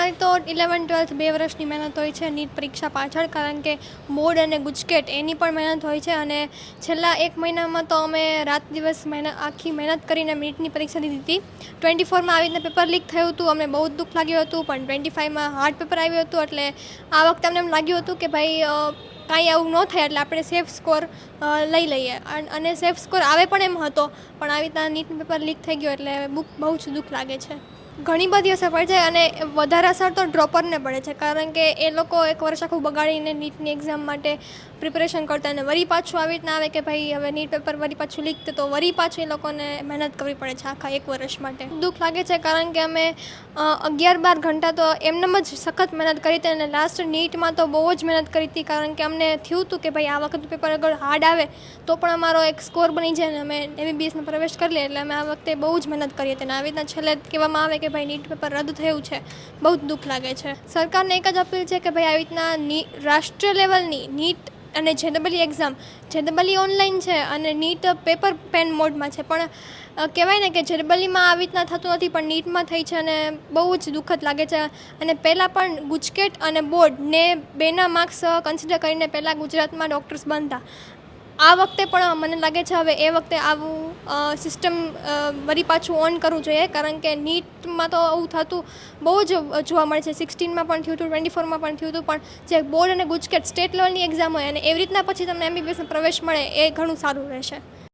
અમારી તો 11-12 2 વર્ષની મહેનત હોય છે નીટ પરીક્ષા પાછળ, કારણ કે બોર્ડ અને ગુજકેટ એની પણ મહેનત હોય છે. અને છેલ્લા 1 મહિનામાં તો અમે રાત દિવસ આખી મહેનત કરીને નીટની પરીક્ષા દીધી હતી. 24માં આવી રીતના પેપર લીક થયું હતું, અમને બહુ જ દુઃખ લાગ્યું હતું, પણ 25માં હાર્ડ પેપર આવ્યું હતું. એટલે આ વખતે અમને એમ લાગ્યું હતું કે ભાઈ કાંઈ આવું ન થાય, એટલે આપણે સેફ સ્કોર લઈ લઈએ. અને સેફ સ્કોર આવે પણ એમ હતો, પણ આવી રીતના નીટનું પેપર લીક થઈ ગયો એટલે બહુ જ દુઃખ લાગે છે. ઘણી બધી અસર પડે છે, અને વધારે અસર તો ડ્રોપરને પડે છે, કારણ કે એ લોકો 1 વર્ષ આખું બગાડીને નીટની એક્ઝામ માટે પ્રિપરેશન કરતા, અને વળી પાછું આવી રીતના આવે કે ભાઈ હવે નીટ પેપર વળી પાછું લીક તો વળી પાછું એ લોકોને મહેનત કરવી પડે છે આખા 1 વર્ષ માટે. દુઃખ લાગે છે, કારણ કે અમે 11-12 ઘંટા તો એમનેમ જ સખત મહેનત કરી હતી, અને લાસ્ટ નીટમાં તો બહુ જ મહેનત કરી હતી, કારણ કે અમને થયું હતું કે ભાઈ આ વખતે પેપર અગર હાર્ડ આવે તો પણ અમારો એક સ્કોર બની જાય અને અમે MBBSમાં પ્રવેશ કરી લઈએ. એટલે અમે આ વખતે બહુ જ મહેનત કરી હતી, અને આવી રીતના છેલ્લે કહેવામાં આવે કે ભાઈ નીટ પેપર રદ થયું છે, બહુ જ દુઃખ લાગે છે. સરકારને એક જ અપીલ છે કે ભાઈ આવી રીતના રાષ્ટ્રીય લેવલની નીટ અને JEE એક્ઝામ, JEE ઓનલાઈન છે અને નીટ પેપર પેન મોડમાં છે, પણ કહેવાય ને કે JEEમાં આવી રીતના થતું નથી, પણ નીટમાં થઈ છે, અને બહુ જ દુઃખદ લાગે છે. અને પહેલાં પણ ગુજકેટ અને બોર્ડને બેના માર્ક્સ કન્સિડર કરીને પહેલાં ગુજરાતમાં ડૉક્ટર્સ બનતા. આ વખતે પણ મને લાગે છે હવે એ વખતે આવું સિસ્ટમ વળી પાછું ઓન કરવું જોઈએ, કારણ કે નીટમાં તો આવું થતું બહુ જ જોવા મળે છે. 16માં પણ થયું હતું, 24માં પણ થયું હતું, પણ જે બોર્ડ અને ગુજકેટ સ્ટેટ લેવલની એક્ઝામ હોય અને એવી રીતના પછી તમને MBBSમાં પ્રવેશ મળે એ ઘણું સારું રહેશે.